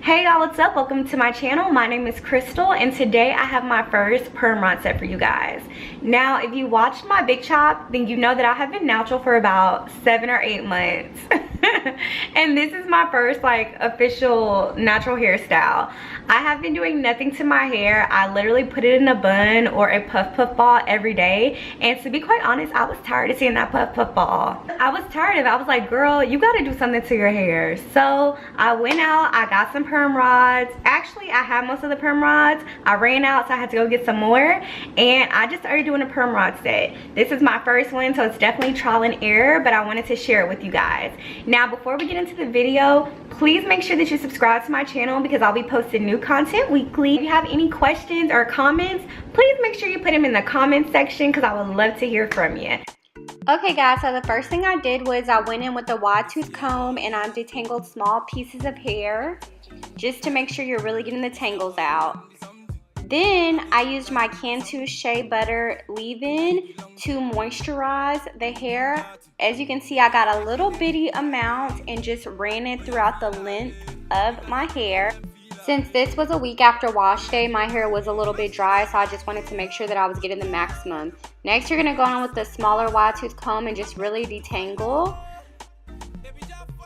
Hey y'all, what's up? Welcome to my channel. My name is Crystal and today I have my first perm rod set for you guys. Now, if you watched my big chop, then you know that I have been natural for about 7 or 8 months. And this is my first like official natural hairstyle. I have been doing nothing to my hair. I literally put it in a bun or a puff ball every day. And to be quite honest, I was tired of seeing that puff ball. I was tired of it. I was like, girl, you gotta do something to your hair. So I went out, I got some perm rods. Actually, I had most of the perm rods. I ran out, so I had to go get some more. And I just started doing a perm rod set. This is my first one, so it's definitely trial and error, but I wanted to share it with you guys. Now, before we get into the video, please make sure that you subscribe to my channel because I'll be posting new content weekly. If you have any questions or comments, please make sure you put them in the comment section because I would love to hear from you. Okay guys, so the first thing I did was I went in with the wide tooth comb and I detangled small pieces of hair just to make sure you're really getting the tangles out. Then I used my Cantu Shea Butter leave-in to moisturize the hair. As you can see, I got a little bitty amount and just ran it throughout the length of my hair. Since this was a week after wash day, my hair was a little bit dry, so I just wanted to make sure that I was getting the maximum. Next, you're going to go on with the smaller wide tooth comb and just really detangle.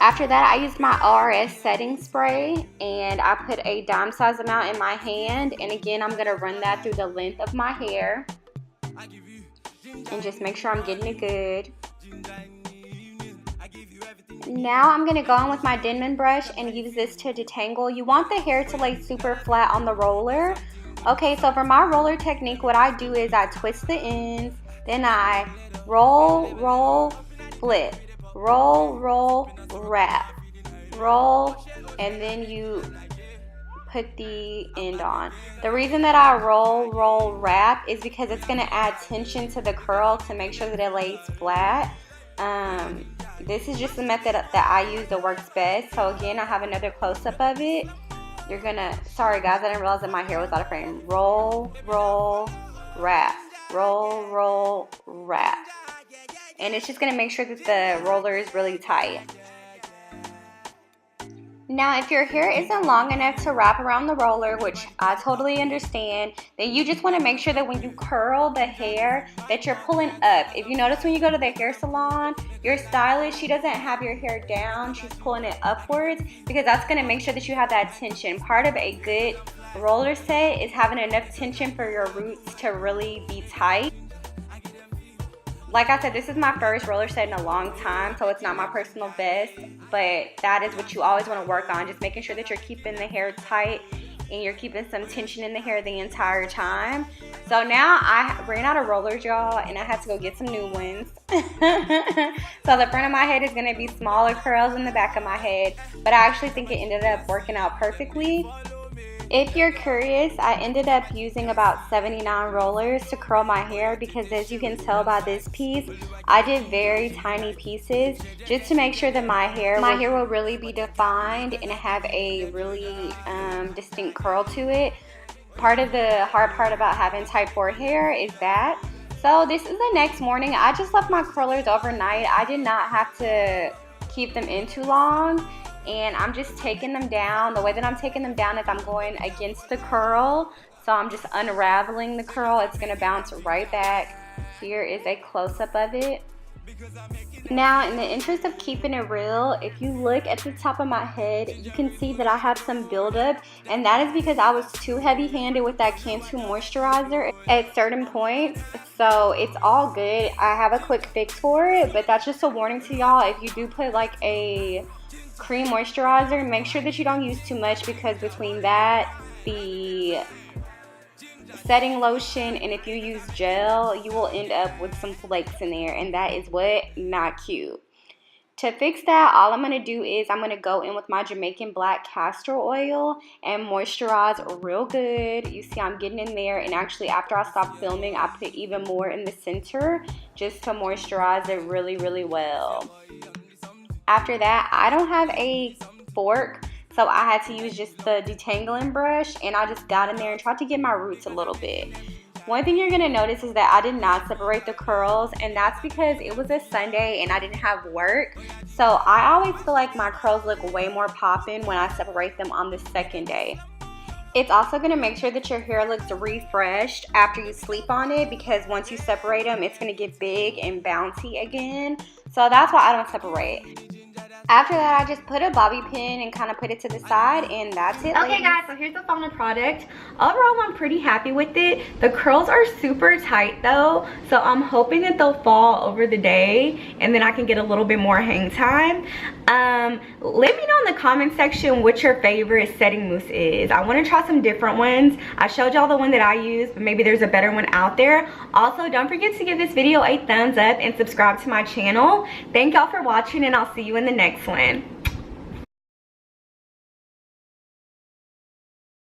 After that, I used my RS setting spray and I put a dime size amount in my hand. And again, I'm going to run that through the length of my hair and just make sure I'm getting it good. Now I'm going to go on with my Denman brush and use this to detangle. You want the hair to lay super flat on the roller. Okay, so for my roller technique, what I do is I twist the ends, then I roll, roll, flip. Roll, roll, wrap, roll, and then you put the end on. The reason that I roll, roll, wrap is because it's going to add tension to the curl to make sure that it lays flat. This is just the method that I use that works best. So again, I have another close-up of it. You're gonna, sorry guys, I didn't realize that my hair was out of frame. Roll, roll, wrap, roll, roll, wrap. And it's just going to make sure that the roller is really tight. Now, if your hair isn't long enough to wrap around the roller, which I totally understand, then you just want to make sure that when you curl the hair, that you're pulling up. If you notice when you go to the hair salon, your stylist, she doesn't have your hair down, she's pulling it upwards because that's going to make sure that you have that tension. Part of a good roller set is having enough tension for your roots to really be tight. Like I said, this is my first roller set in a long time, so it's not my personal best, but that is what you always want to work on, just making sure that you're keeping the hair tight and you're keeping some tension in the hair the entire time. So now I ran out of rollers, y'all, and I had to go get some new ones. So the front of my head is going to be smaller curls than the back of my head, but I actually think it ended up working out perfectly. If you're curious, I ended up using about 79 rollers to curl my hair because as you can tell by this piece, I did very tiny pieces just to make sure that my hair will really be defined and have a really distinct curl to it. Part of the hard part about having type 4 hair is that. So this is the next morning. I just left my curlers overnight. I did not have to keep them in too long. And I'm just taking them down. The way that I'm taking them down is I'm going against the curl. So I'm just unraveling the curl. It's going to bounce right back. Here is a close-up of it. Now, in the interest of keeping it real, if you look at the top of my head, you can see that I have some buildup. And that is because I was too heavy-handed with that Cantu moisturizer at certain points. So it's all good. I have a quick fix for it. But that's just a warning to y'all. If you do put like a cream moisturizer, make sure that you don't use too much because between that, the setting lotion, and if you use gel, you will end up with some flakes in there, and that is what not cute. To fix that, all I'm going to do is I'm going to go in with my Jamaican black castor oil and moisturize real good. You see I'm getting in there, and actually after I stopped filming, I put even more in the center just to moisturize it really, really well. After that, I don't have a fork, so I had to use just the detangling brush, and I just got in there and tried to get my roots a little bit. One thing you're gonna notice is that I did not separate the curls, and that's because it was a Sunday and I didn't have work. So I always feel like my curls look way more popping when I separate them on the second day. It's also going to make sure that your hair looks refreshed after you sleep on it, because once you separate them, it's going to get big and bouncy again. So that's why I don't separate. After that, I just put a bobby pin and kind of put it to the side, and that's it. Okay guys, so here's the final product. Overall, I'm pretty happy with it. The curls are super tight though, so I'm hoping that they'll fall over the day and then I can get a little bit more hang time. Let me know in the comment section what your favorite setting mousse is. I want to try some different ones. I showed y'all the one that I use, but maybe there's a better one out there. Also, don't forget to give this video a thumbs up and subscribe to my channel. Thank y'all for watching, and I'll see you in the next one.